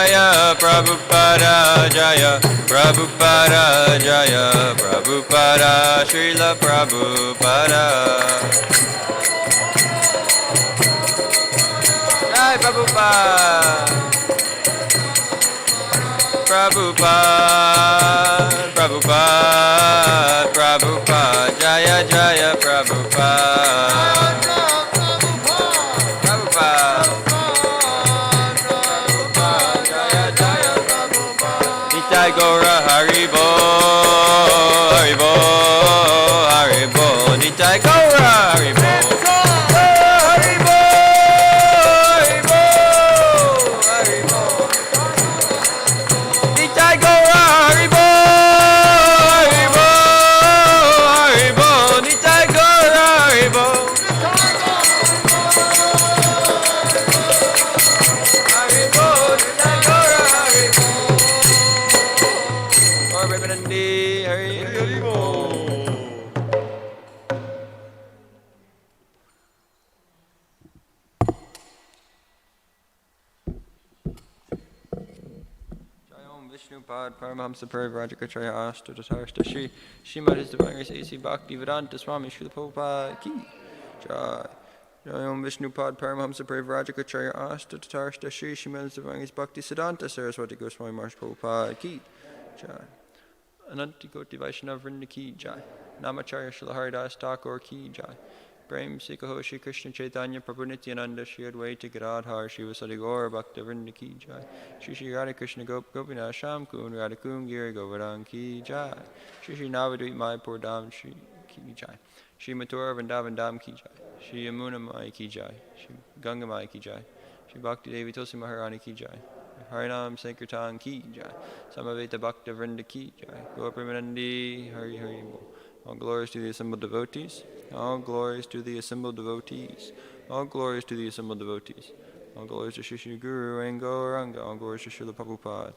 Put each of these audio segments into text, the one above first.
Jaya Prabhupada Jaya Prabhupada Jaya Prabhupada Srila Prabhupada Jai Prabhupada Prabhupada Prabhupada Prabhupada Jaya Jaya Prabhupada Nitai Gaura Haribo, Haribo, Haribo, Nitai Gaura Haribo, Haribo, Haribo, Haribo, Nitai Gaura Haribo, Haribo, Haribo, Nitai Gaura Haribo. Vishnupad Paramahamsa Parivrajacharya Asta Tatarsta Shri Srimad His Divine Grace A.C. Bhaktivedanta Swami Srila Prabhupada Ki Jai Om Vishnupad Paramahamsa Parivrajacharya Asta Tatarsta Shri Srimad His Divine Grace Bhaktisiddhanta Saraswati Goswami Maharaj Prabhupada Ki Jai Ananti Koti Vaishnava Vrinda Ki Jai Namacharya Srila Haridas Thakur Ki Jai Prem Sikaho Shri Krishna Chaitanya Prabhu Nityananda Shri Advaita Gadadhar Shri Vasadi Gaur Bhakta Vrinda Ki Jai Shri Shri Radha Krishna Gopinath Sham Kun Radha Kun Giri Govardhan Ki Jai Shri Shri Navadvip Mayapur Dham Shri Ki Jai Shri Mathura Vrindavan Dham Ki Jai Shri Yamuna Mai Ki Jai Shri Ganga Mai Ki Jai Shri Bhakti Devi Tulsi Maharani Ki Jai Harinam Sankirtan Ki Jai Samaveta Bhakta Vrinda Ki Jai Gaur Premanandi Hari Hari Bol. All glories to the assembled devotees. All glories to the assembled devotees. All glories to the assembled devotees. All glories to Shri Shri Guru and Gauranga. All glories to Srila Prabhupada.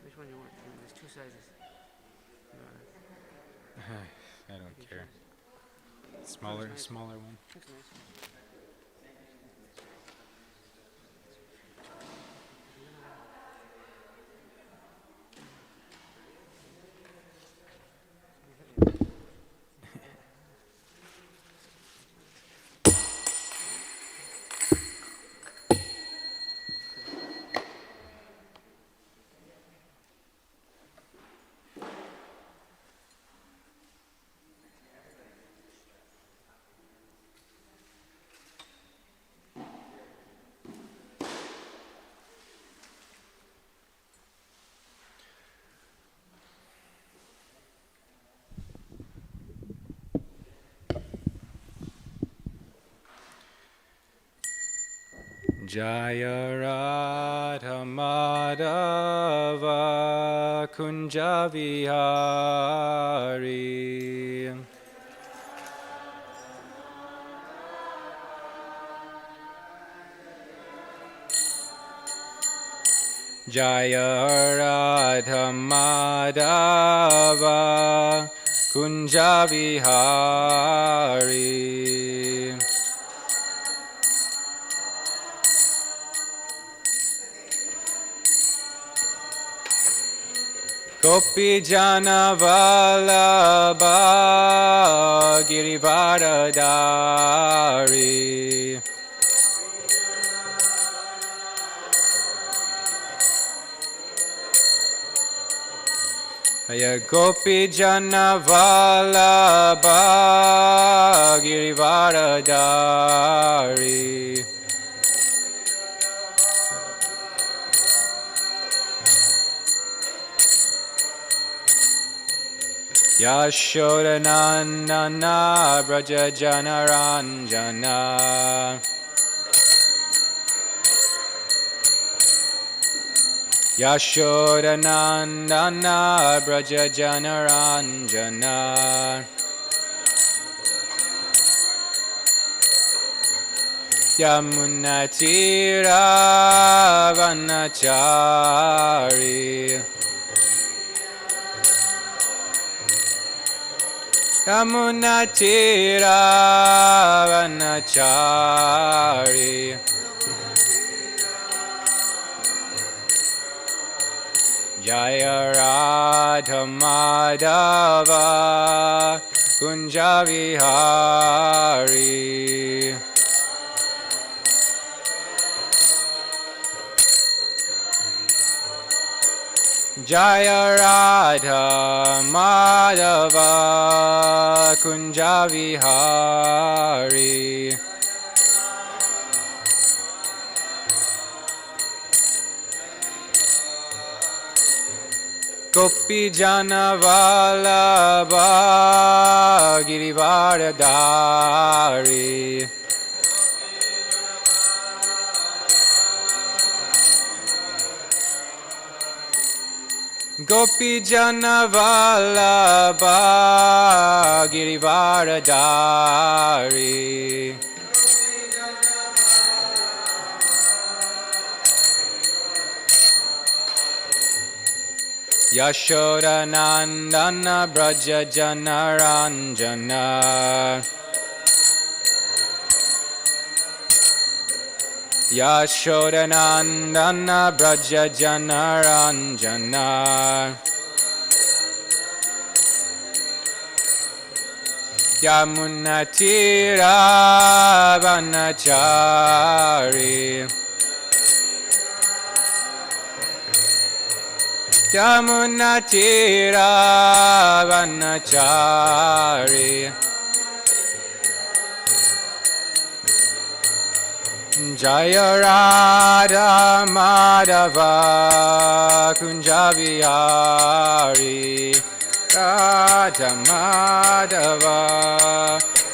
Which one do you want? There's two sizes. I don't care. Smaller one. Looks nice. Jaya Radha Madhava Kunja Vihari. Jaya Radha Madhava Kunja Vihari. Gopi Jana Vallabha Girivaradari. Jaya Gopi Jana Vallabha Girivaradari. Yashodanandana Braja Janaranjana. Yashodanandana Braja Janaranjana. Yamunatira Vanachari. Yamunatira Vanachari. Jaya Radha Madhava Kunja Vihari. Jaya Radha Madhava Kunja Vihari. Gopi Jana Vallabha Girivaradari. Gopi Jana Vallabha Girivaradari. Yashodanandana Braja Janaranjana. Yashodanandana Braja Janaranjana. Yamunatira Vanachari. Yamunatira Vanachari. Jaya Radha Madhava Kunja Vihari. Radha Madhava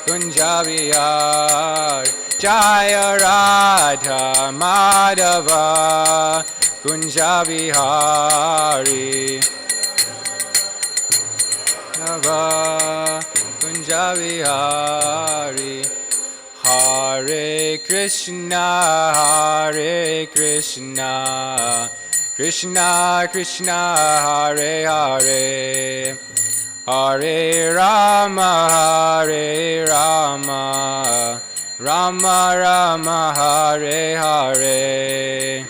Kunja Vihari. Jaya Radha Madhava Kunja Vihari. Kunja Vihari. Hare Krishna, Hare Krishna, Krishna Krishna, Hare Hare, Hare Rama, Hare Rama, Rama Rama, Hare Hare.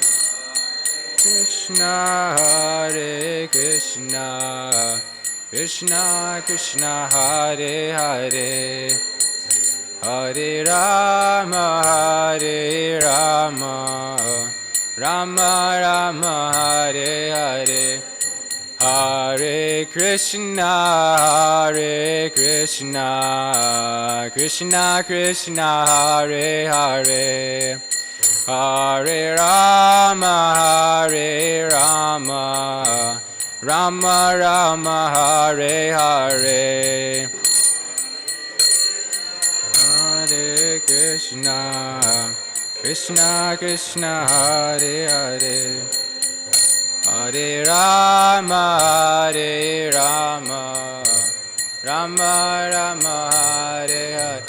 Krishna, Hare Krishna, Krishna Krishna, Hare Hare, Hare Rama, Hare Rama, Rama Rama, Hare Hare, Hare Krishna, Hare Krishna, Krishna Krishna, Hare Hare, Hare Rama, Hare Rama, Rama Rama, Hare Hare. Hare Krishna, Krishna Krishna Hare Hare Hare Rama Rama Rama Hare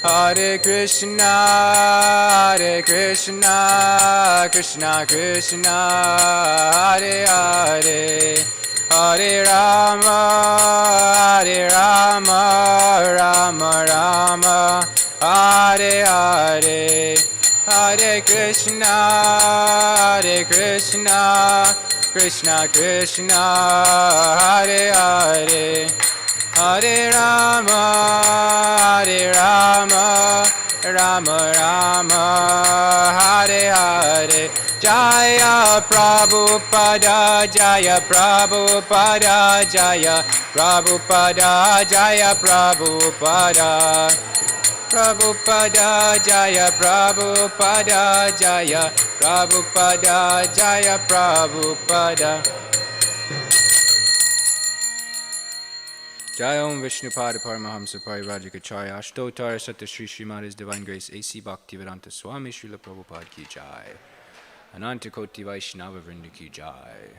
Hare Hare Krishna Krishna Krishna Hare Hare Hare Rama Rama Rama Hare Hare Hare Krishna Krishna Krishna Hare Hare Hare Rama Rama Rama Hare Hare Jaya Prabhupada Jaya Prabhupada Jaya Prabhupada Jaya Prabhupada Prabhupada Jaya Prabhupada Jaya Prabhupada Jaya Prabhupada Jai Om Vishnupada Paramahamsa Parivajikacharya Ashtotar Satta Shri Srimad His Divine Grace A.C. Bhaktivedanta Swami Srila Prabhupada Ki Jai Ananta Koti Vaishnava Vrinda Ki Jai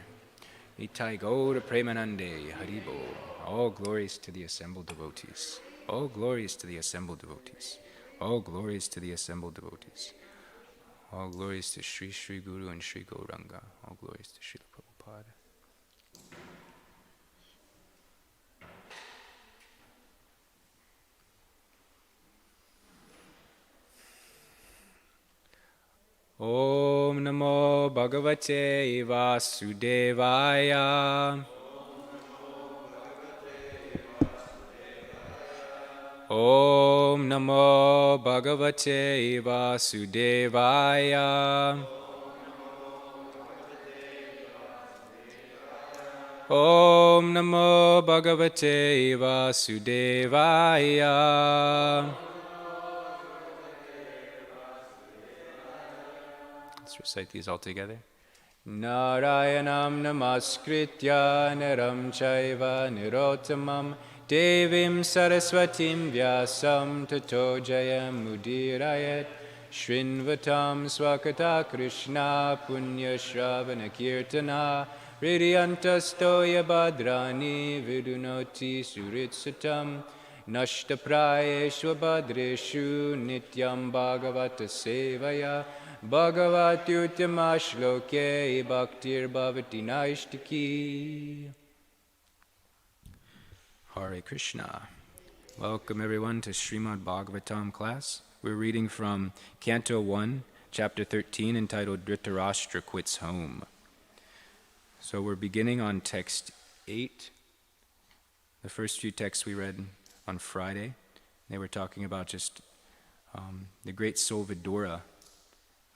Nitai Gaura Premanande Haribo. All glories to the assembled devotees. All glories to the assembled devotees. All glories to the assembled devotees. All glories to Sri Sri Guru and Sri Gauranga. All glories to Srila Prabhupada. Om Namo Bhagavate Vasudevaya. Om Namo Bhagavate Vasudevaya. Om Namo Bhagavate Vasudevaya. Let's recite these all together. Narayanam namaskritya naram chaiva nirottamam Devim Saraswatim Vyasam Tato Jayam Udirayat Shrinvatam Swakata Krishna Punya Shravana Kirtana Hridyantastoya Badrani Vidunoti Suritsatam Nashtaprayeshva Badreshu Nityam Bhagavata Sevaya Bhagavati Uttama Shloke Bhaktir Bhavati Naishtaki. Hare Krishna. Welcome everyone to Srimad Bhagavatam Class. We're reading from Canto 1, Chapter 13, entitled Dhritarashtra Quits Home. So we're beginning on text 8. The first few texts we read on Friday, they were talking about just the great soul Vidura,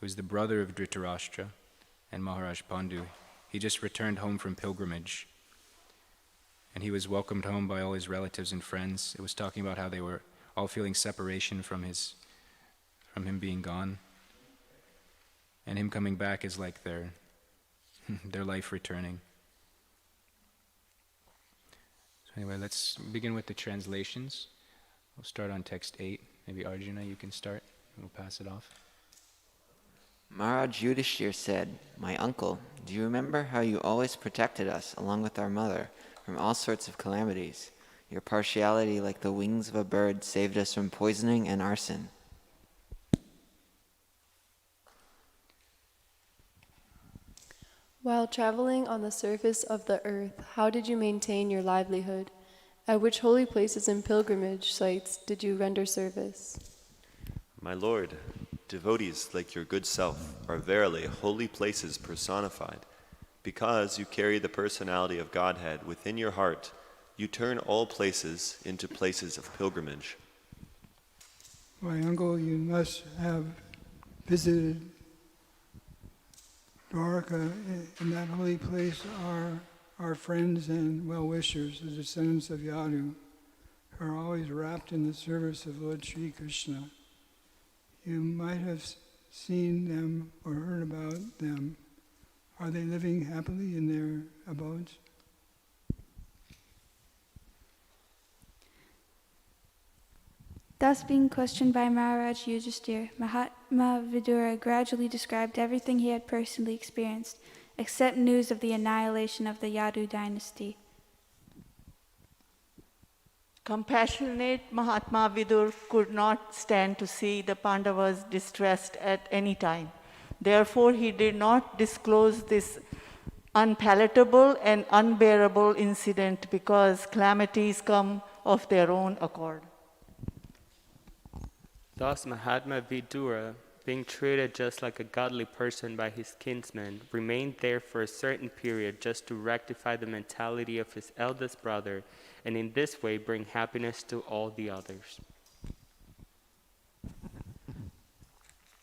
who's the brother of Dhritarashtra and Maharaj Pandu. He just returned home from pilgrimage, and he was welcomed home by all his relatives and friends. It was talking about how they were all feeling separation from him being gone, and him coming back is like their life returning. So anyway, let's begin with the translations. We'll start on text 8. Maybe Arjuna, you can start, and we'll pass it off. Maharaj Yudhishthir said, "My uncle, do you remember how you always protected us, along with our mother, from all sorts of calamities? Your partiality, like the wings of a bird, saved us from poisoning and arson." While traveling on the surface of the earth, how did you maintain your livelihood? At which holy places and pilgrimage sites did you render service? My Lord, devotees like your good self are verily holy places personified. Because you carry the personality of Godhead within your heart, you turn all places into places of pilgrimage. My uncle, you must have visited Dwarka. In that holy place are our friends and well-wishers, the descendants of Yadu, who are always wrapped in the service of Lord Sri Krishna. You might have seen them or heard about them. Are they living happily in their abodes? Thus, being questioned by Maharaj Yudhishthira, Mahatma Vidura gradually described everything he had personally experienced, except news of the annihilation of the Yadu dynasty. Compassionate Mahatma Vidur could not stand to see the Pandavas distressed at any time. Therefore, he did not disclose this unpalatable and unbearable incident because calamities come of their own accord. Thus, Mahatma Vidura, being treated just like a godly person by his kinsmen, remained there for a certain period just to rectify the mentality of his eldest brother, and in this way bring happiness to all the others.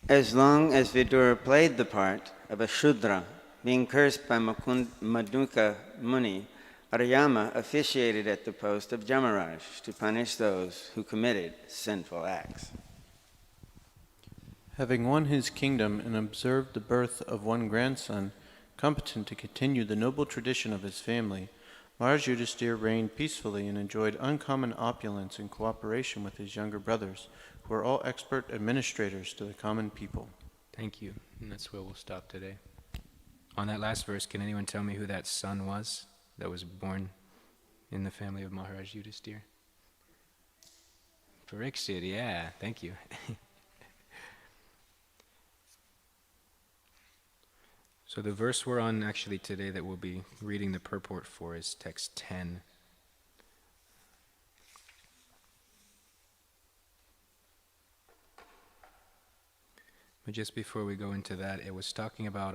As long as Vidura played the part of a Shudra, being cursed by Maduka Muni, Ariyama officiated at the post of Jamaraj to punish those who committed sinful acts. Having won his kingdom and observed the birth of one grandson, competent to continue the noble tradition of his family, Maharaj Yudhishthira reigned peacefully and enjoyed uncommon opulence in cooperation with his younger brothers, who are all expert administrators to the common people. Thank you. And that's where we'll stop today. On that last verse, can anyone tell me who that son was that was born in the family of Maharaj Yudhishthira? Parikshit, yeah, thank you. So the verse we're on actually today that we'll be reading the purport for is text 10. But just before we go into that, it was talking about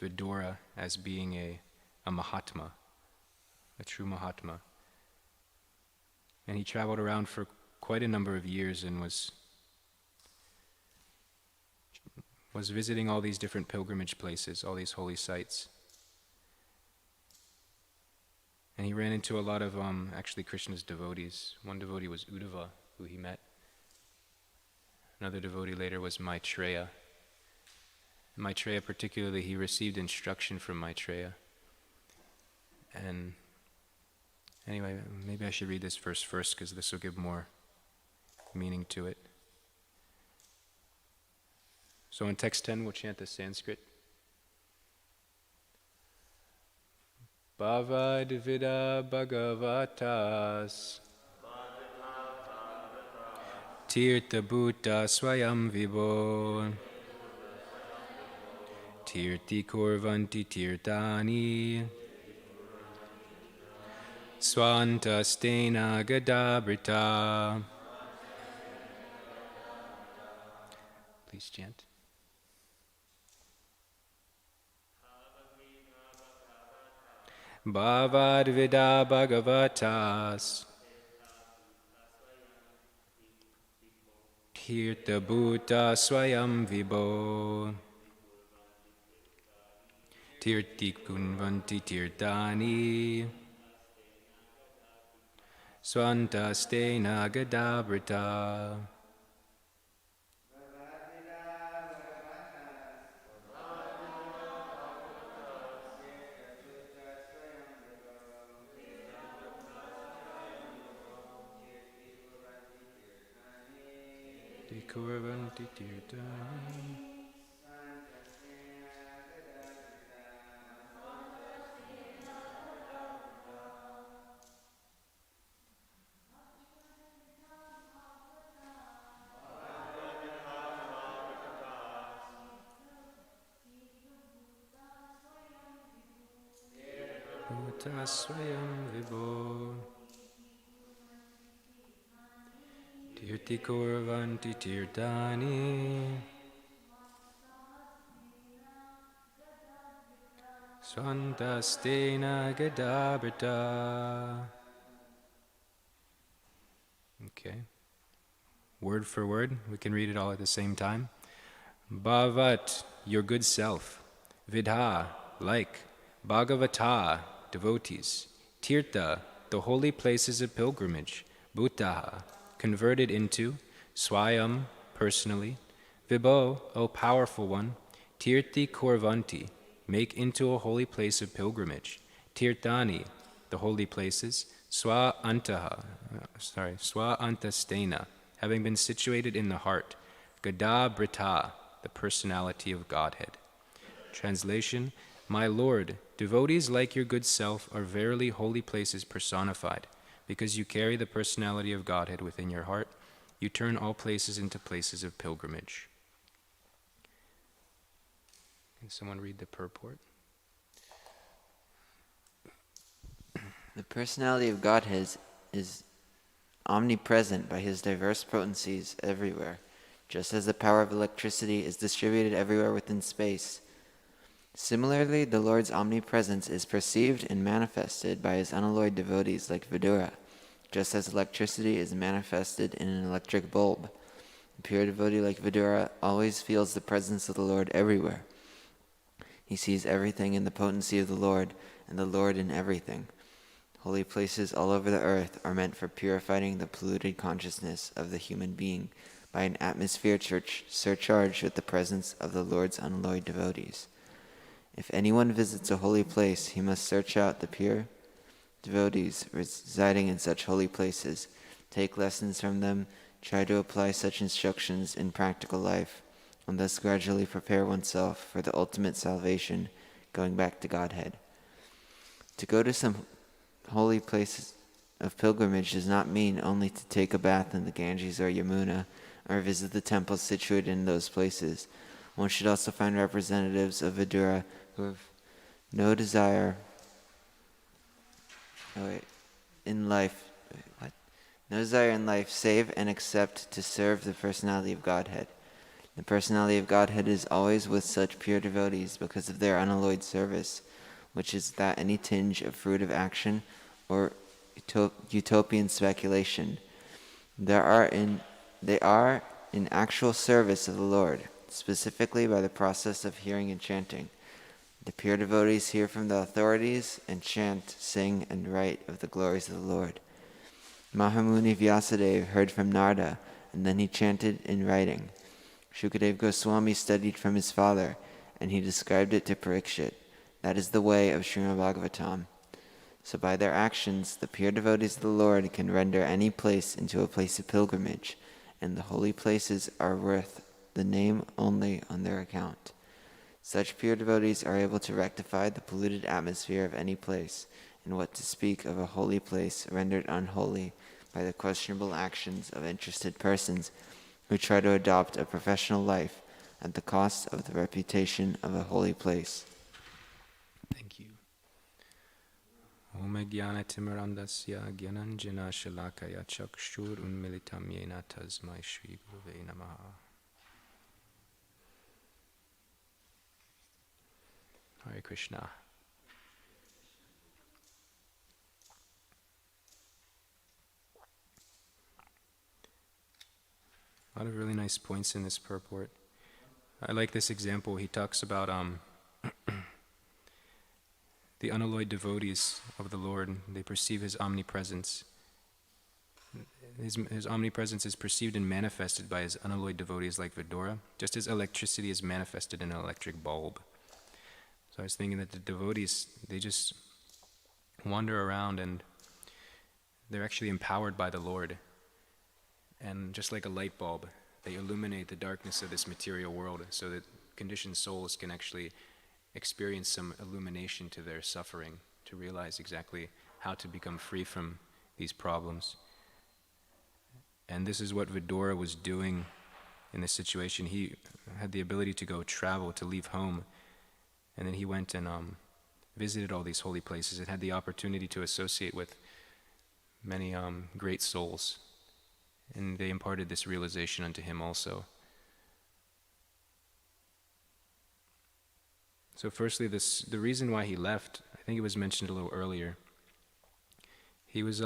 Vidura as being a Mahatma, a true Mahatma. And he traveled around for quite a number of years and was visiting all these different pilgrimage places, all these holy sites. And he ran into a lot of actually Krishna's devotees. One devotee was Uddhava, who he met. Another devotee later was Maitreya. Maitreya particularly, he received instruction from Maitreya. And anyway, maybe I should read this verse first because this will give more meaning to it. So in text 10, we'll chant the Sanskrit. Bhavadvida Bhagavatas Tirtha Bhuta Swayam Vibho Tirti Kurvanti Tirtani Swanta Stena Gadabrita. Please chant. Bhavadvida Bhagavatas Tirtha Bhuta Swayam Vibho Tirti Kunvanti Tirtani Swanta Stena Gadabrita. Kurvanti Tirtani. Bhuta Swayam Vibho Tirti Kurvanti Tirtani Swantastena Gadabrita. Okay. Word for word, we can read it all at the same time. Bhavat, your good self. Vidha, like. Bhagavata, devotees. Tirtha, the holy places of pilgrimage. Bhutaha, converted into. Swayam, personally. Vibho, O powerful one. Tirti Kurvanti, make into a holy place of pilgrimage. Tirtani, the holy places. Swa Antastena, having been situated in the heart, Gada Brita, the personality of Godhead. Translation, My Lord, devotees like your good self are verily holy places personified. Because you carry the personality of Godhead within your heart, you turn all places into places of pilgrimage. Can someone read the purport? The personality of Godhead is omnipresent by his diverse potencies everywhere, just as the power of electricity is distributed everywhere within space. Similarly, the Lord's omnipresence is perceived and manifested by his unalloyed devotees like Vidura, just as electricity is manifested in an electric bulb. A pure devotee like Vidura always feels the presence of the Lord everywhere. He sees everything in the potency of the Lord, and the Lord in everything. Holy places all over the earth are meant for purifying the polluted consciousness of the human being by an atmosphere surcharged with the presence of the Lord's unalloyed devotees. If anyone visits a holy place, he must search out the pure devotees residing in such holy places, take lessons from them, try to apply such instructions in practical life, and thus gradually prepare oneself for the ultimate salvation, going back to Godhead. To go to some holy places of pilgrimage does not mean only to take a bath in the Ganges or Yamuna, or visit the temples situated in those places. One should also find representatives of Vidura who have no desire in life save and except to serve the personality of Godhead. The personality of Godhead is always with such pure devotees because of their unalloyed service, which is that any tinge of fruit of action or utopian speculation. They are in actual service of the Lord, specifically by the process of hearing and chanting. The pure devotees hear from the authorities and chant, sing, and write of the glories of the Lord. Mahamuni Vyasadeva heard from Narada, and then he chanted in writing. Shukadeva Goswami studied from his father, and he described it to Parikshit. That is the way of Srimad Bhagavatam. So by their actions, the pure devotees of the Lord can render any place into a place of pilgrimage, and the holy places are worth the name only on their account. Such pure devotees are able to rectify the polluted atmosphere of any place, and what to speak of a holy place rendered unholy by the questionable actions of interested persons who try to adopt a professional life at the cost of the reputation of a holy place. Thank you. Om Jnana Timirandasya Gyananjana Shalakaya Chakshur Unmilitam Yena Tasmai Shri Guruve Namaha. Hare Krishna. A lot of really nice points in this purport. I like this example. He talks about the unalloyed devotees of the Lord. They perceive his omnipresence. His omnipresence is perceived and manifested by his unalloyed devotees like Vidura, just as electricity is manifested in an electric bulb. So I was thinking that the devotees, they just wander around and they're actually empowered by the Lord. And just like a light bulb, they illuminate the darkness of this material world so that conditioned souls can actually experience some illumination to their suffering, to realize exactly how to become free from these problems. And this is what Vidura was doing in this situation. He had the ability to go travel, to leave home, and then he went and visited all these holy places and had the opportunity to associate with many great souls. And they imparted this realization unto him also. So firstly, the reason why he left, I think it was mentioned a little earlier. He was,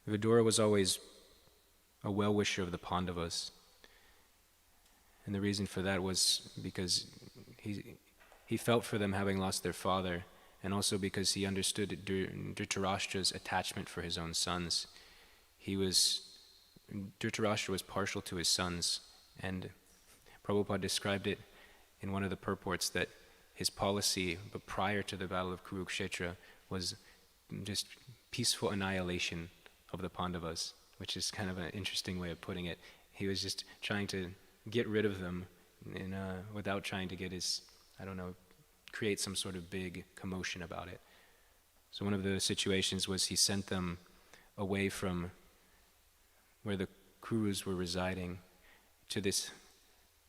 Vidura was always a well-wisher of the Pandavas. And the reason for that was because he felt for them having lost their father, and also because he understood Dhritarashtra's attachment for his own sons. Dhritarashtra was partial to his sons, and Prabhupada described it in one of the purports that his policy, but prior to the Battle of Kurukshetra, was just peaceful annihilation of the Pandavas. which is kind of an interesting way of putting it. He was just trying to get rid of them without trying to get his, create some sort of big commotion about it. So one of the situations was he sent them away from where the Kurus were residing to this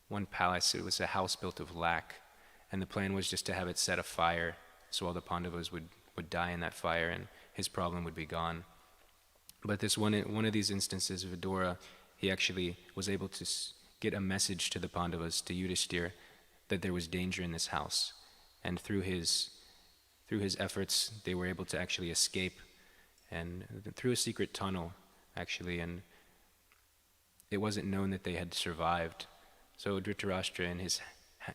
one palace. It was a house built of lac, and the plan was just to have it set afire so all the Pandavas would die in that fire and his problem would be gone. But this one of these instances, Vidura, he actually was able to get a message to the Pandavas, to Yudhishthira, that there was danger in this house. And through his efforts, they were able to actually escape, and through a secret tunnel, actually, and it wasn't known that they had survived. So Dhritarashtra, in his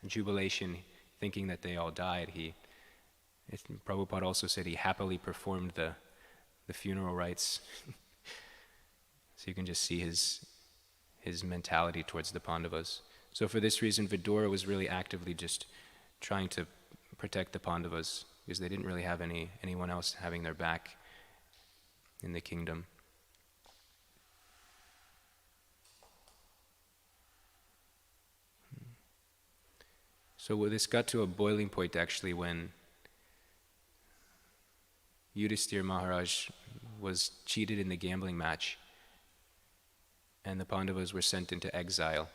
jubilation, thinking that they all died, Prabhupada also said he happily performed the funeral rites. So you can just see his mentality towards the Pandavas. So for this reason, Vidura was really actively just trying to protect the Pandavas, because they didn't really have anyone else having their back in the kingdom. So this got to a boiling point actually when Yudhishthira Maharaj was cheated in the gambling match and the Pandavas were sent into exile.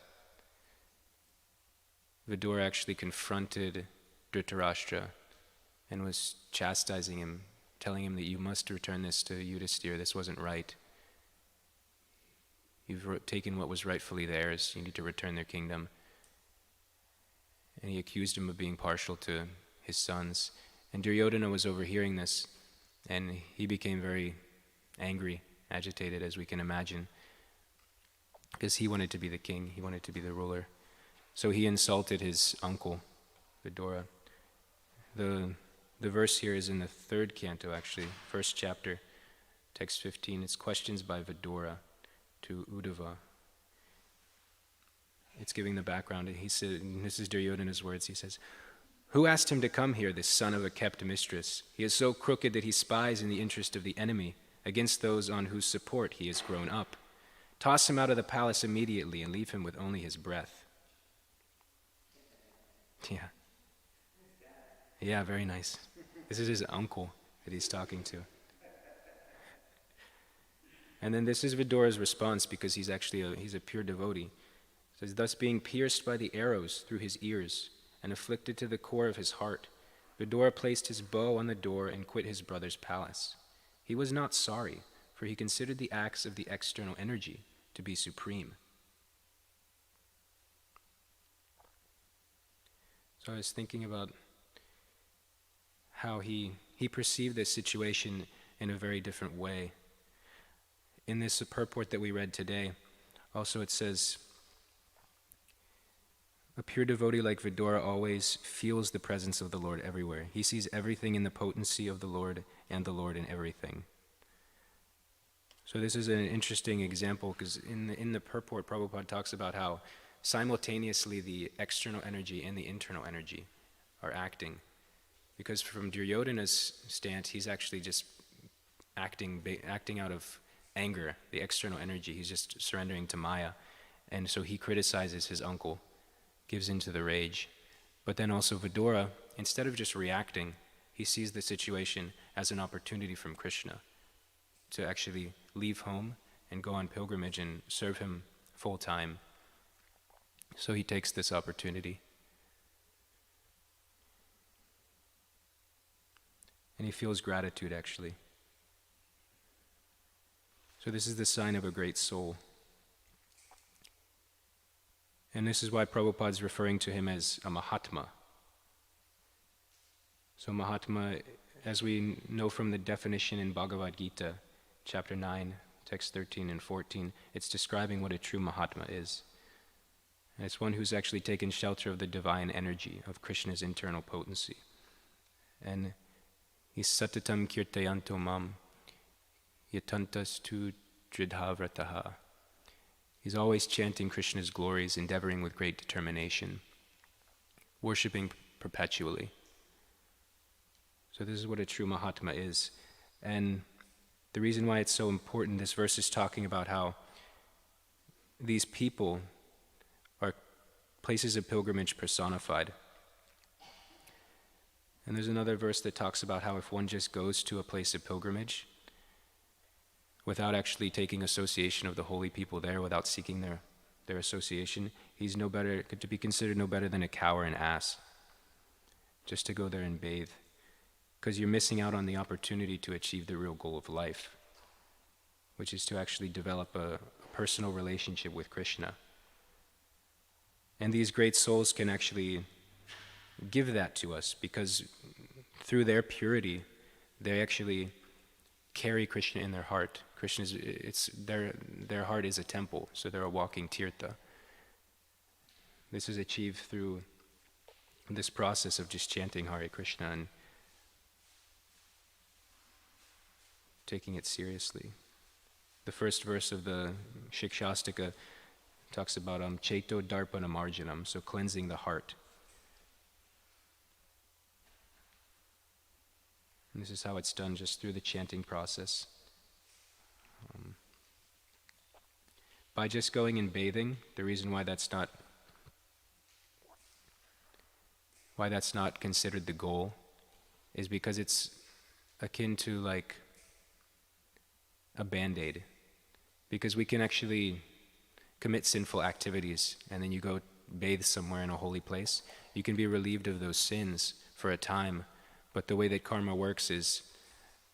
Vidura actually confronted Dhritarashtra and was chastising him, telling him that you must return this to Yudhishthira, this wasn't right. You've taken what was rightfully theirs, you need to return their kingdom. And he accused him of being partial to his sons. And Duryodhana was overhearing this, and he became very angry, agitated, as we can imagine, because he wanted to be the king, he wanted to be the ruler. So he insulted his uncle, Vidura. The verse here is in the 3rd canto, actually, 1st chapter, text 15. It's questions by Vidura to Uddhava. It's giving the background. He said, and this is Duryodhana's words, he says, "Who asked him to come here, this son of a kept mistress? He is so crooked that he spies in the interest of the enemy against those on whose support he has grown up. Toss him out of the palace immediately and leave him with only his breath." Yeah, very nice. This is his uncle that he's talking to. And then this is Vidura's response, because he's actually he's a pure devotee. It says, "Thus being pierced by the arrows through his ears and afflicted to the core of his heart, Vidura placed his bow on the door and quit his brother's palace. He was not sorry, for he considered the acts of the external energy to be supreme." So I was thinking about how he perceived this situation in a very different way. In this purport that we read today, also it says, "A pure devotee like Vidura always feels the presence of the Lord everywhere. He sees everything in the potency of the Lord and the Lord in everything." So this is an interesting example, because in the purport, Prabhupada talks about how simultaneously the external energy and the internal energy are acting. Because from Duryodhana's stance, he's actually just acting out of anger, the external energy. He's just surrendering to Maya. And so he criticizes his uncle, gives into the rage. But then also Vidura, instead of just reacting, he sees the situation as an opportunity from Krishna to actually leave home and go on pilgrimage and serve him full time. So he takes this opportunity. And he feels gratitude, actually. So this is the sign of a great soul. And this is why Prabhupada is referring to him as a Mahatma. So Mahatma, as we know from the definition in Bhagavad Gita, chapter 9, text 13 and 14, it's describing what a true Mahatma is. And it's one who's actually taken shelter of the divine energy, of Krishna's internal potency. And he's satatam kirtayanto mam yatantas tu dridhavrataha. He's always chanting Krishna's glories, endeavoring with great determination, worshipping perpetually. So this is what a true Mahatma is. And The reason why it's so important, this verse is talking about how these people are places of pilgrimage personified. And there's another verse that talks about how if one just goes to a place of pilgrimage without actually taking association of the holy people there, without seeking their association, he's no better, to be considered no better than a cow or an ass, just to go there and bathe. Because you're missing out on the opportunity to achieve the real goal of life, which is to actually develop a personal relationship with Krishna. And these great souls can actually give that to us, because through their purity, they actually carry Krishna in their heart. Their heart is a temple, so they're a walking tirtha. This is achieved through this process of just chanting Hare Krishna and taking it seriously. The first verse of the Shikshastika talks about Cheto Darpana Marjanam, so cleansing the heart. And this is how it's done, just through the chanting process. By just going and bathing, the reason why that's not considered the goal is because it's akin to like a band-aid. Because we can actually commit sinful activities, and then you go bathe somewhere in a holy place. You can be relieved of those sins for a time, but the way that karma works is,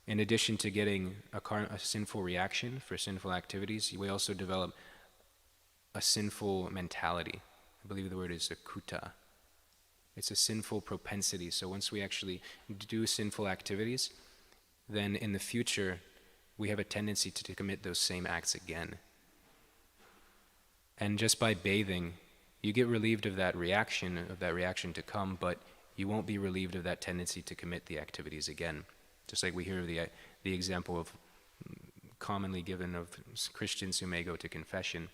in addition to getting a sinful reaction for sinful activities, we also develop a sinful mentality. I believe the word is a kuta. It's a sinful propensity. So once we actually do sinful activities, then in the future, we have a tendency to commit those same acts again. And just by bathing, you get relieved of that reaction to come, but you won't be relieved of that tendency to commit the activities again. Just like we hear of the example of commonly given of Christians who may go to confession,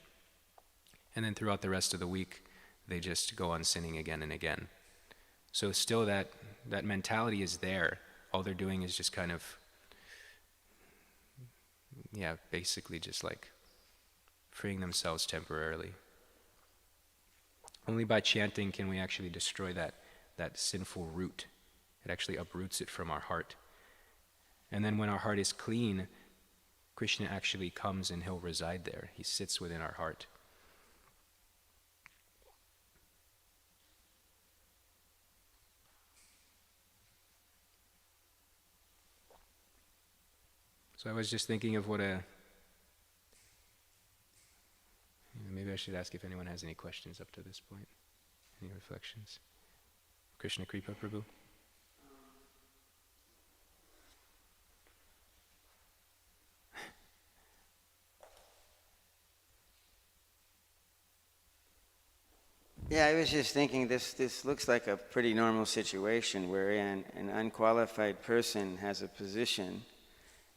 and then throughout the rest of the week, they just go on sinning again and again. So still that mentality is there. All they're doing is just kind of, basically just like freeing themselves temporarily. Only by chanting can we actually destroy that sinful root. It actually uproots it from our heart. And then when our heart is clean, Krishna actually comes and he'll reside there. He sits within our heart. So I was just thinking of maybe I should ask if anyone has any questions up to this point. Any reflections? Krishna Kripa Prabhu? Yeah, I was just thinking this looks like a pretty normal situation wherein an unqualified person has a position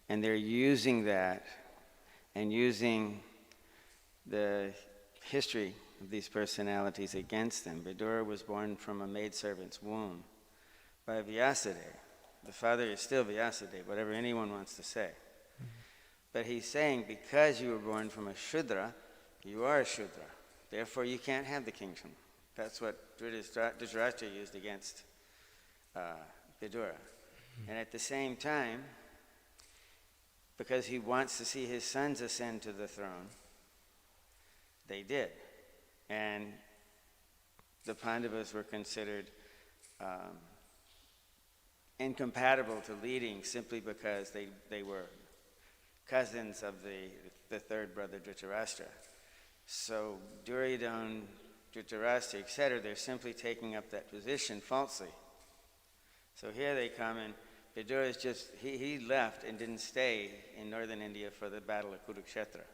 and they're using that and using the history of these personalities against them. Vidura was born from a maidservant's womb by Vyasadeva. The father is still Vyasadeva, whatever anyone wants to say. Mm-hmm. But he's saying because you were born from a Shudra, you are a Shudra. Therefore, you can't have the kingdom. That's what Dhritarashtra used against Vidura. And at the same time, because he wants to see his sons ascend to the throne, they did. And the Pandavas were considered incompatible to leading simply because they were cousins of the third brother Dhritarashtra. So Duryodhana, Dhritarashtra, etc., they're simply taking up that position falsely. So here they come, and Vidura is just, he left and didn't stay in northern India for the battle of Kurukshetra.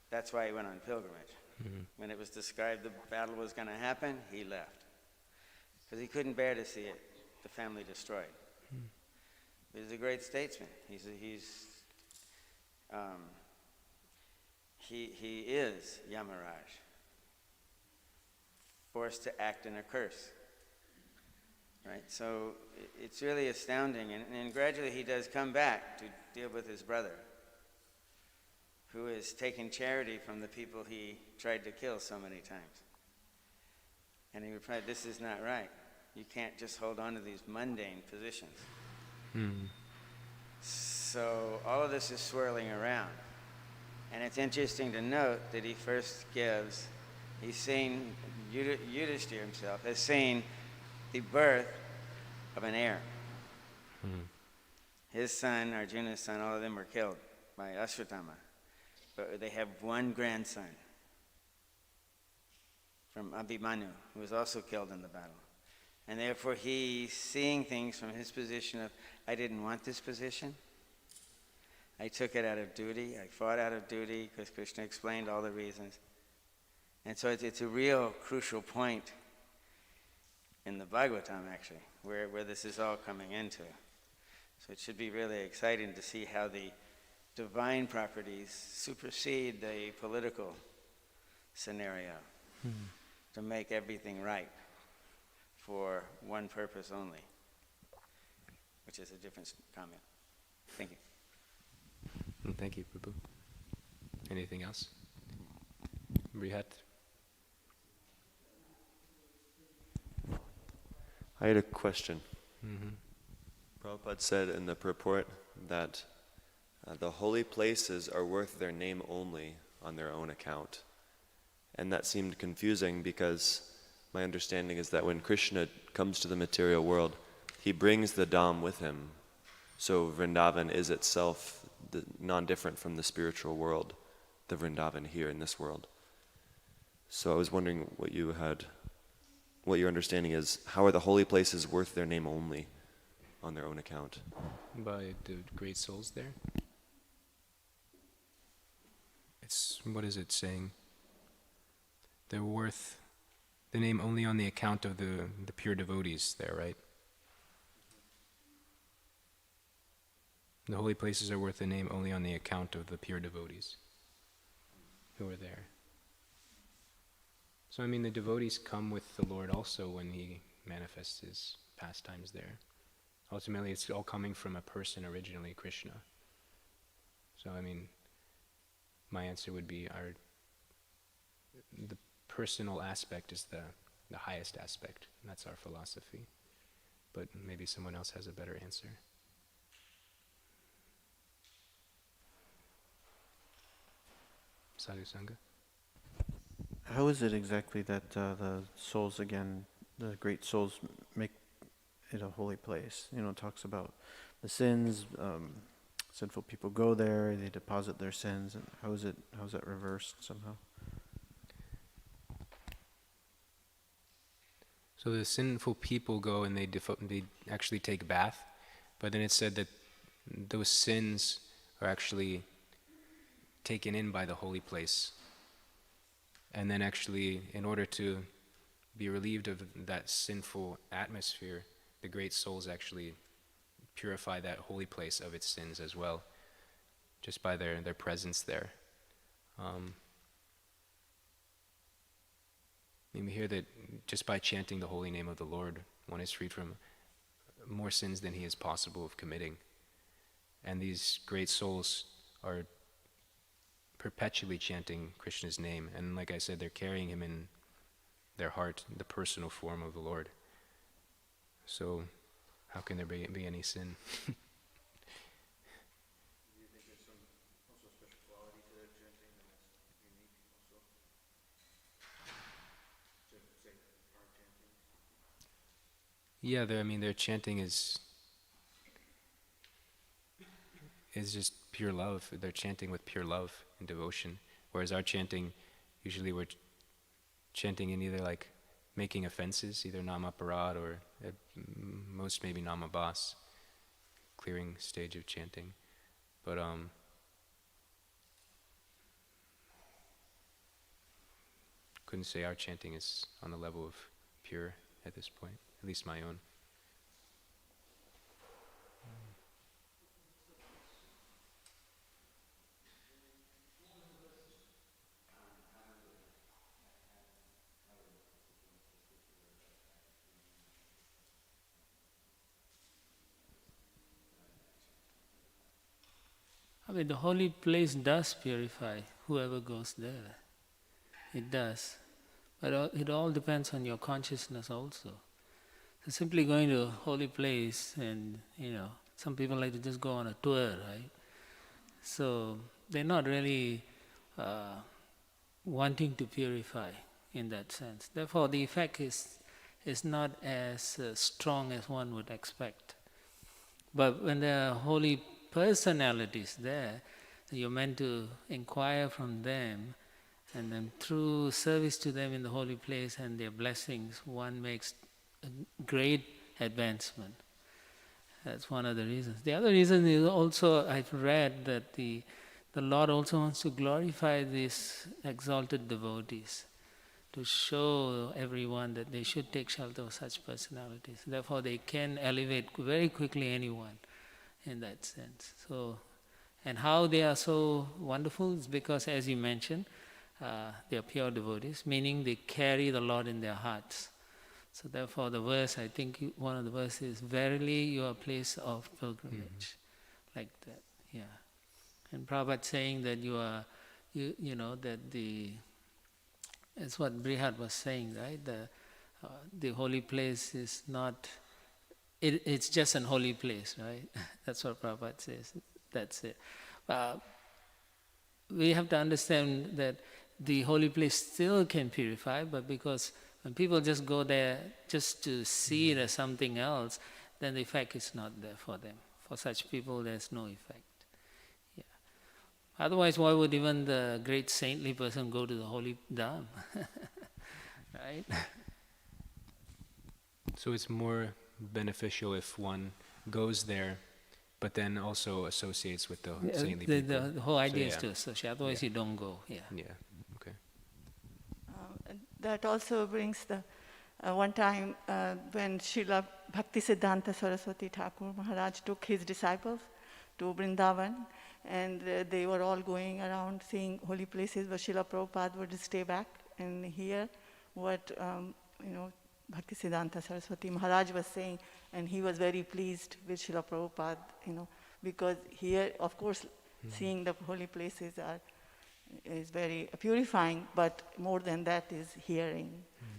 That's why he went on pilgrimage. Mm-hmm. When it was described the battle was going to happen, he left. Because he couldn't bear to see the family destroyed. Mm-hmm. He's a great statesman. He is Yamaraj, forced to act in a curse. Right? So it's really astounding. And gradually he does come back deal with his brother, who is taking charity from the people he tried to kill so many times. And he replied, this is not right. You can't just hold on to these mundane positions. So all of this is swirling around. And it's interesting to note that he first gives, he's seen, Yudhishthira himself has seen the birth of an heir. His son, Arjuna's son, all of them were killed by Ashwatthama. But they have one grandson from Abhimanyu, who was also killed in the battle. And therefore he's seeing things from his position of, I didn't want this position. I took it out of duty. I fought out of duty because Krishna explained all the reasons. And so it's a real crucial point in the Bhagavatam, actually, where this is all coming into. So it should be really exciting to see how the divine properties supersede the political scenario to make everything right for one purpose only, which is a different comment. Thank you. Thank you, Prabhu. Anything else? Brihat? I had a question. Prabhupada said in the purport that the holy places are worth their name only on their own account. And that seemed confusing because my understanding is that when Krishna comes to the material world, he brings the Dham with him. So Vrindavan is itself non-different from the spiritual world, the Vrindavan here in this world. So I was wondering what your understanding is. How are the holy places worth their name only on their own account? By the great souls there? What is it saying? They're worth the name only on the account of the pure devotees there, right? The holy places are worth the name only on the account of the pure devotees who are there. So the devotees come with the Lord also when he manifests his pastimes there. Ultimately, it's all coming from a person originally, Krishna. So my answer would be the personal aspect is the highest aspect. And that's our philosophy. But maybe someone else has a better answer. Sadhu Sangha? How is it exactly that the souls again, the great souls, make it a holy place? It talks about the sins, sinful people go there, they deposit their sins, and how is that reversed somehow? So the sinful people go and they actually take bath, but then it said that those sins are actually taken in by the holy place. And then actually, in order to be relieved of that sinful atmosphere, the great souls actually purify that holy place of its sins as well, just by their presence there. We hear that just by chanting the holy name of the Lord, one is freed from more sins than he is possible of committing. And these great souls are perpetually chanting Krishna's name. And like I said, they're carrying him in their heart, the personal form of the Lord. So how can there be any sin? Do you think there's also special quality to their chanting that's unique also? To say our chanting? Yeah, their chanting is just pure love. They're chanting with pure love and devotion. Whereas our chanting, usually we're chanting in either like making offenses, either Namaparad or at most maybe Namabas, clearing stage of chanting. But couldn't say our chanting is on the level of pure at this point, at least my own. I mean, the holy place does purify whoever goes there. It does. But it all depends on your consciousness also. So simply going to a holy place and, some people like to just go on a tour, right? So they're not really wanting to purify in that sense. Therefore, the effect is not as strong as one would expect. But when there are holy personalities there, you're meant to inquire from them, and then through service to them in the holy place and their blessings, one makes a great advancement. That's one of the reasons. The other reason is also, I've read that the Lord also wants to glorify these exalted devotees, to show everyone that they should take shelter of such personalities. Therefore, they can elevate very quickly anyone in that sense. So, and how they are so wonderful is because, as you mentioned, they are pure devotees, meaning they carry the Lord in their hearts. So therefore the verse, I think one of the verses is, verily you are a place of pilgrimage. Like that, yeah. And Prabhupada saying that you are, that it's what Brihad was saying, right? The holy place is not, it's just an holy place, right? That's what Prabhupada says, that's it. We have to understand that the holy place still can purify, but because when people just go there just to see it as something else, then the effect is not there for them. For such people, there's no effect. Yeah. Otherwise, why would even the great saintly person go to the holy dham? Right? So it's more beneficial if one goes there, but then also associates with the saintly people. The whole idea is to associate, otherwise you don't go. Yeah. Yeah. Okay. That also brings the one time when Srila Bhaktisiddhanta Saraswati Thakur Maharaj took his disciples to Vrindavan, and they were all going around seeing holy places, but Srila Prabhupada would stay back and hear what Bhaktisiddhanta Saraswati Maharaj was saying, and he was very pleased with Srila Prabhupada, because here, of course, seeing the holy places is very purifying, but more than that is hearing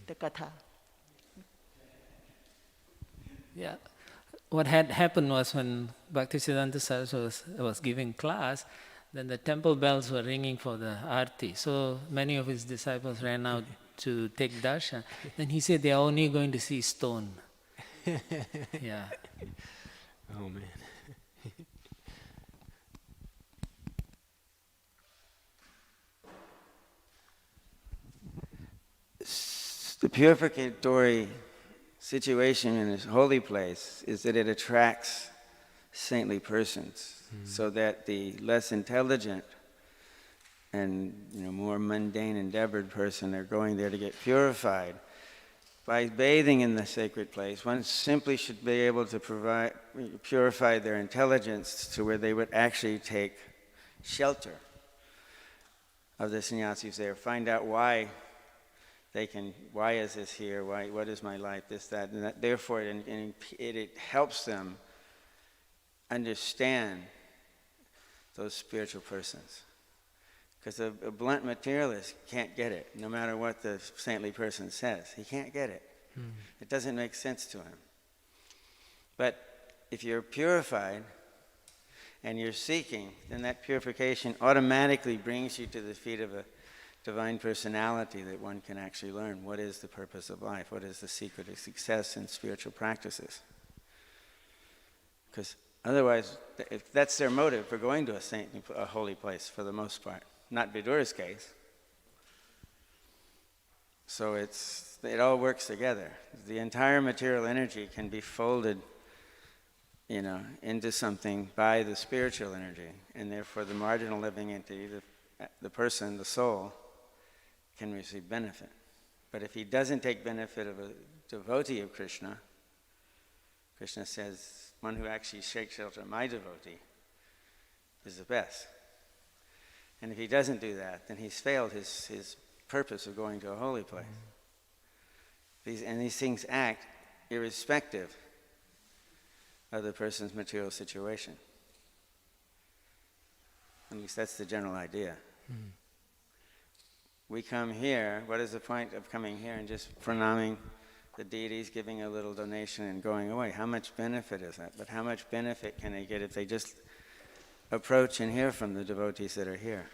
the katha. Yeah. What had happened was when Bhaktisiddhanta Saraswati was giving class, then the temple bells were ringing for the arti. So many of his disciples ran out to take darshan. Then he said they are only going to see stone. Yeah. Oh man. The purificatory situation in this holy place is that it attracts saintly persons, so that the less intelligent and more mundane endeavored person, they're going there to get purified. By bathing in the sacred place, one simply should be able to purify their intelligence to where they would actually take shelter of the sannyasis there, find out why is this here, what is my life, this, that, and that. Therefore, it helps them understand those spiritual persons. Because a blunt materialist can't get it, no matter what the saintly person says. He can't get it. It doesn't make sense to him. But if you're purified and you're seeking, then that purification automatically brings you to the feet of a divine personality that one can actually learn what is the purpose of life, what is the secret of success in spiritual practices. Because otherwise, if that's their motive for going to a holy place for the most part. Not Vidura's case. So it all works together. The entire material energy can be folded, into something by the spiritual energy, and therefore the marginal living entity, the person, the soul, can receive benefit. But if he doesn't take benefit of a devotee of Krishna, Krishna says, one who actually shakes shelter of my devotee is the best. And if he doesn't do that, then he's failed his purpose of going to a holy place. These things act irrespective of the person's material situation. At least that's the general idea. We come here, what is the point of coming here and just pranaming the deities, giving a little donation and going away? How much benefit is that? But how much benefit can they get if they just approach and hear from the devotees that are here?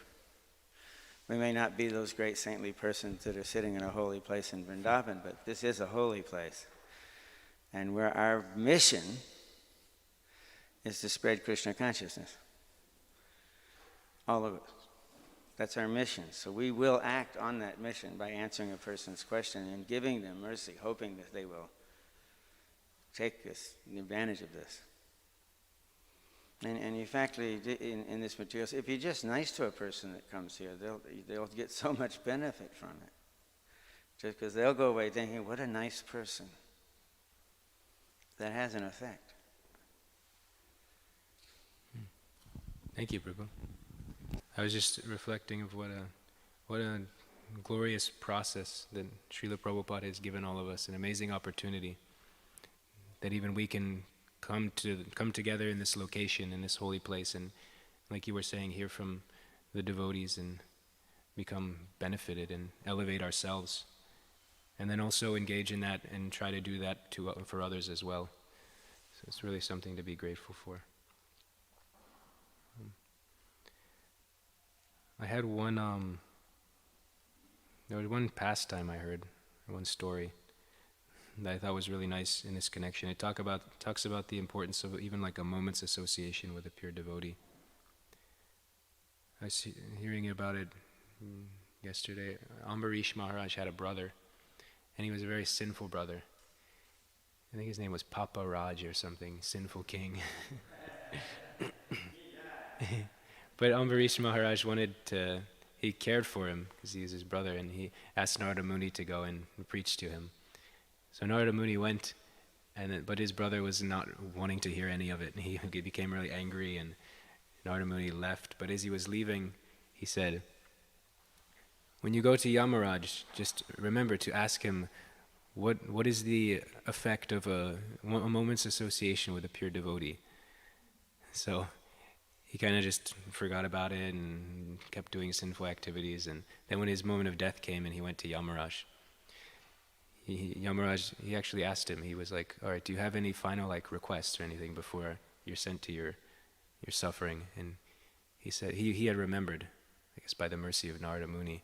We may not be those great saintly persons that are sitting in a holy place in Vrindavan, but this is a holy place. And where our mission is to spread Krishna consciousness. All of us. That's our mission. So we will act on that mission by answering a person's question and giving them mercy, hoping that they will take advantage of this. And in fact, in this material, if you're just nice to a person that comes here, they'll get so much benefit from it. Just because they'll go away thinking, what a nice person. That has an effect. Thank you, Prabhu. I was just reflecting of what a glorious process that Srila Prabhupada has given all of us, an amazing opportunity that even we can come together in this location, in this holy place, and like you were saying, hear from the devotees and become benefited and elevate ourselves, and then also engage in that and try to do that for others as well. So it's really something to be grateful for. I had there was one pastime I heard, one story that I thought was really nice in this connection. It talks about the importance of even like a moment's association with a pure devotee. I was hearing about it yesterday. Ambarish Maharaj had a brother, and he was a very sinful brother. I think his name was Papa Raj or something, sinful king. But Ambarish Maharaj he cared for him because he was his brother, and he asked Narada Muni to go and preach to him. So Narada Muni went, but his brother was not wanting to hear any of it, and he became really angry, and Narada Muni left. But as he was leaving, he said, when you go to Yamaraj, just remember to ask him, what is the effect of a moment's association with a pure devotee? So he kind of just forgot about it and kept doing sinful activities. And then when his moment of death came and he went to Yamaraj, Yamaraj, he actually asked him, he was like, all right, do you have any final requests or anything before you're sent to your suffering? And he said he had remembered, I guess by the mercy of Narada Muni,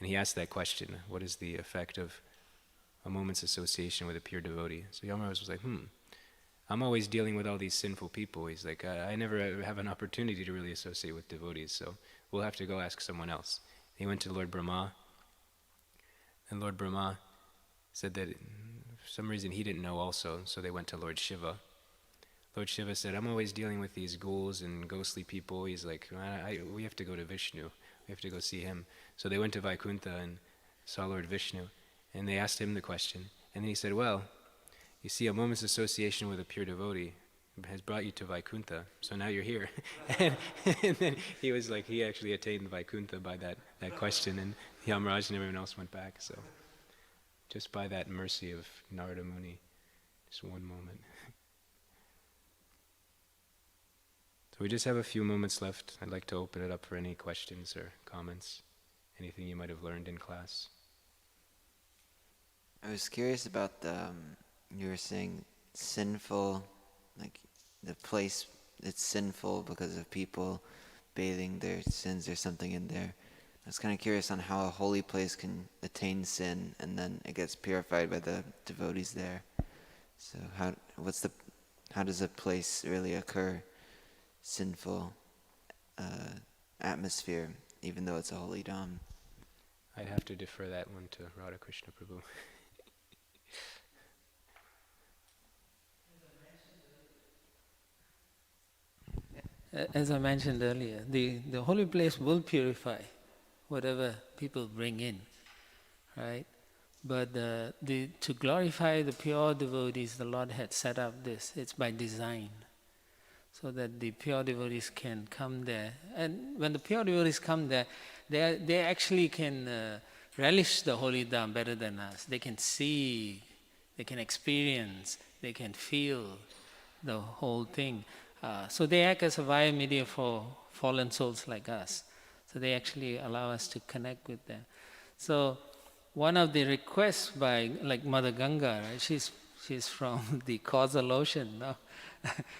and he asked that question, what is the effect of a moment's association with a pure devotee? So Yamaraj was like, I'm always dealing with all these sinful people. He's like, I never have an opportunity to really associate with devotees, so we'll have to go ask someone else. He went to Lord Brahma, and Lord Brahma said that for some reason he didn't know also, so they went to Lord Shiva. Lord Shiva said, I'm always dealing with these ghouls and ghostly people. He's like, we have to go to Vishnu. We have to go see him. So they went to Vaikuntha and saw Lord Vishnu, and they asked him the question. And then he said, well, you see, a moment's association with a pure devotee has brought you to Vaikuntha, so now you're here. And then he was like, he actually attained Vaikuntha by that question, and Yamaraj and everyone else went back. So just by that mercy of Narada Muni, just one moment. So we just have a few moments left. I'd like to open it up for any questions or comments, anything you might have learned in class. I was curious about you were saying sinful, like the place it's sinful because of people bathing their sins or something in there. I was kind of curious on how a holy place can attain sin and then it gets purified by the devotees there. So how does a place really occur sinful atmosphere even though it's a holy dham? I'd have to defer that one to Radha Krishna Prabhu. As I mentioned earlier, the holy place will purify whatever people bring in, right? But to glorify the pure devotees, the Lord had set up this. It's by design, so that the pure devotees can come there. And when the pure devotees come there, they actually can relish the holy dham better than us. They can see, they can experience, they can feel the whole thing. So they act as a via media for fallen souls like us. So they actually allow us to connect with them. So one of the requests by like Mother Ganga, right? She's from the causal ocean, no?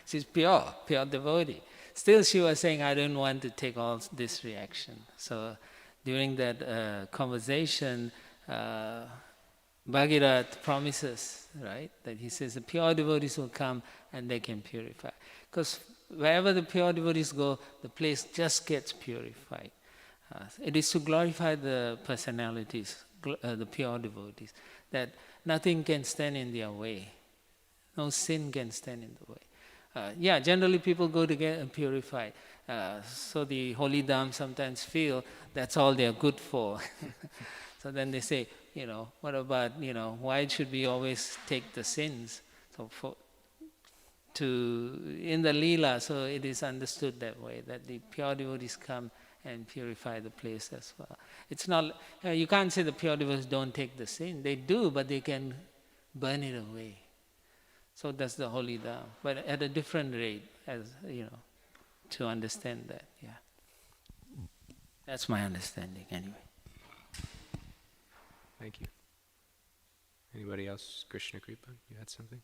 She's pure devotee. Still she was saying, I don't want to take all this reaction. So during that conversation, Bhagirath promises, right, that he says the pure devotees will come and they can purify. Because wherever the pure devotees go, the place just gets purified. It is to glorify the personalities, the pure devotees, that nothing can stand in their way. No sin can stand in the way. Generally people go to get purified. So the holy dham sometimes feel that's all they're good for. So then they say, what about, why should we always take the sins? So in the Leela, so it is understood that way, that the pure devotees come and purify the place as well. It's not, you can't say the pure devotees don't take the sin. They do, but they can burn it away. So that's the holy dham, but at a different rate, as to understand that. That's my understanding anyway. Thank you. Anybody else? Krishna Kripa, you had something?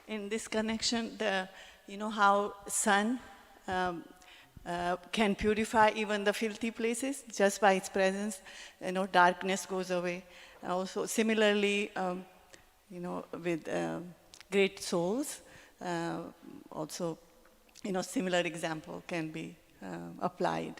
In this connection, how sun can purify even the filthy places just by its presence. Darkness goes away. Also, similarly, with great souls, also, similar example can be applied,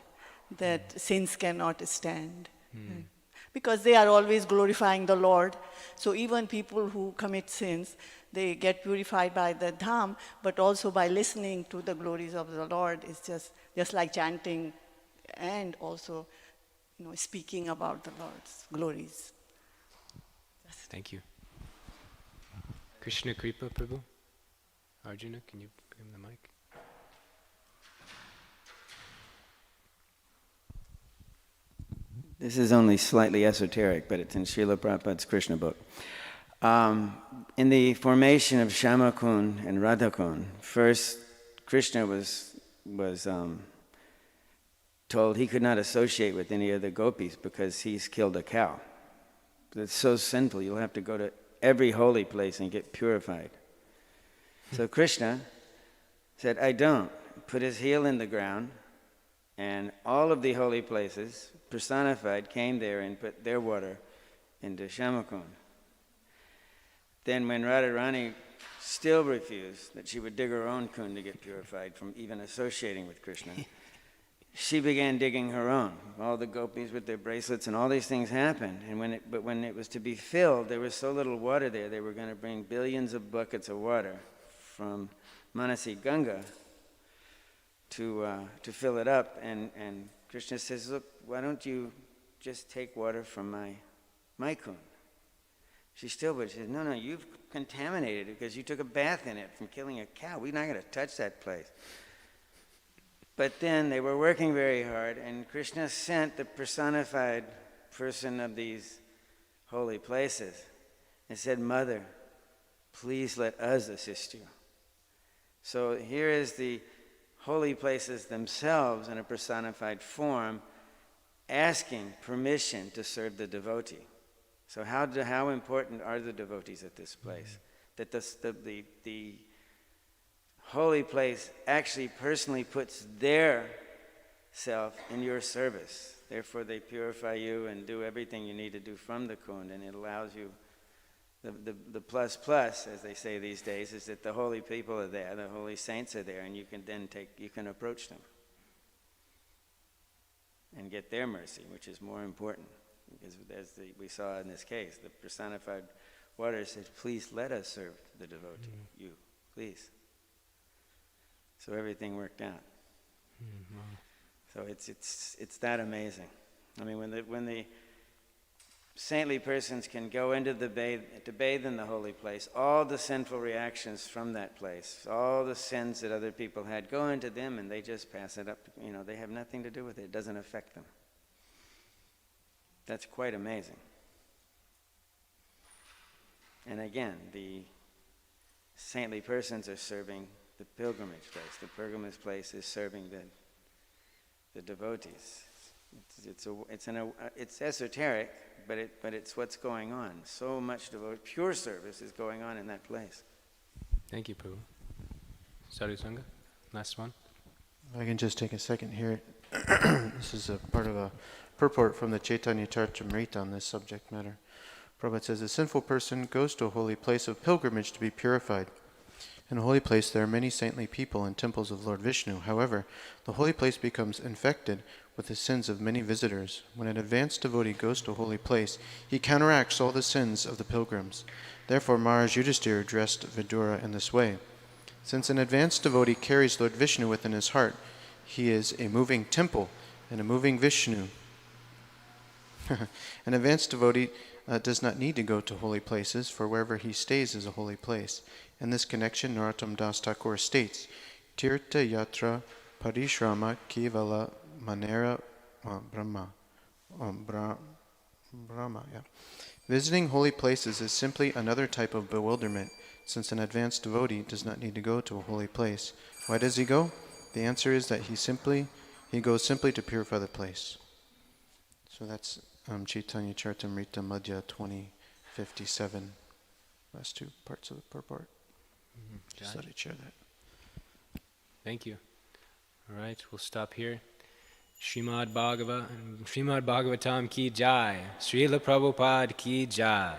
that sins cannot stand. Right? Because they are always glorifying the Lord. So even people who commit sins, they get purified by the dham, but also by listening to the glories of the Lord. It's just like chanting and also speaking about the Lord's glories. Thank you. Krishna Kripa Prabhu. Arjuna, can you give him the mic? This is only slightly esoteric, but it's in Srila Prabhupada's Krishna book. In the formation of Shyamakund and Radhakund, first Krishna was told he could not associate with any of the gopis because he's killed a cow. It's so sinful, you'll have to go to every holy place and get purified. So Krishna said, I don't. Put his heel in the ground, and all of the holy places personified came there and put their water into Shyamakund. Then when Radharani still refused that she would dig her own kund to get purified from even associating with Krishna, she began digging her own. All the gopis with their bracelets and all these things happened. And when it was to be filled, there was so little water there, they were going to bring billions of buckets of water from Manasi Ganga to fill it up. And Krishna says, look, why don't you just take water from my kund? She still would. She says, no, you've contaminated it because you took a bath in it from killing a cow. We're not going to touch that place. But then they were working very hard, and Krishna sent the personified person of these holy places and said, Mother, please let us assist you. So here is the holy places themselves in a personified form asking permission to serve the devotee. So how important are the devotees at this place? That the holy place actually personally puts their self in your service. Therefore they purify you and do everything you need to do from the kund, and it allows you, the plus, as they say these days, is that the holy people are there, the holy saints are there, and you can approach them and get their mercy, which is more important. Because as we saw in this case, the personified water said, please let us serve the devotee, you, please. So everything worked out. So it's that amazing. I mean, when the saintly persons can go into to bathe in the holy place, all the sinful reactions from that place, all the sins that other people had, go into them and they just pass it up. They have nothing to do with it. It doesn't affect them. That's quite amazing. And again, the saintly persons are serving the pilgrimage place. The pilgrimage place is serving the devotees. It's esoteric, but it's what's going on. So much pure service is going on in that place. Thank you, Prabhu. Sadhu Sangha, last one. I can just take a second here. This is a part of a purport from the Chaitanya Charitamrita on this subject matter. Prabhupada says, a sinful person goes to a holy place of pilgrimage to be purified. In a holy place there are many saintly people and temples of Lord Vishnu. However, the holy place becomes infected with the sins of many visitors. When an advanced devotee goes to a holy place, he counteracts all the sins of the pilgrims. Therefore Maharaj Yudhisthira addressed Vidura in this way. Since an advanced devotee carries Lord Vishnu within his heart, he is a moving temple and a moving Vishnu. An advanced devotee does not need to go to holy places, for wherever he stays is a holy place. In this connection, Narottam Das Thakur states, Tirtha Yatra Parishrama Kevala Manera Brahma. Visiting holy places is simply another type of bewilderment, since an advanced devotee does not need to go to a holy place. Why does he go? The answer is that he goes simply to purify the place. So that's Chaitanya Charitamrita Madhya 2057. Last two parts of the purport. Just let it share that. Thank you. All right, we'll stop here. Srimad Bhagavatam ki jai. Srila Prabhupada ki jai.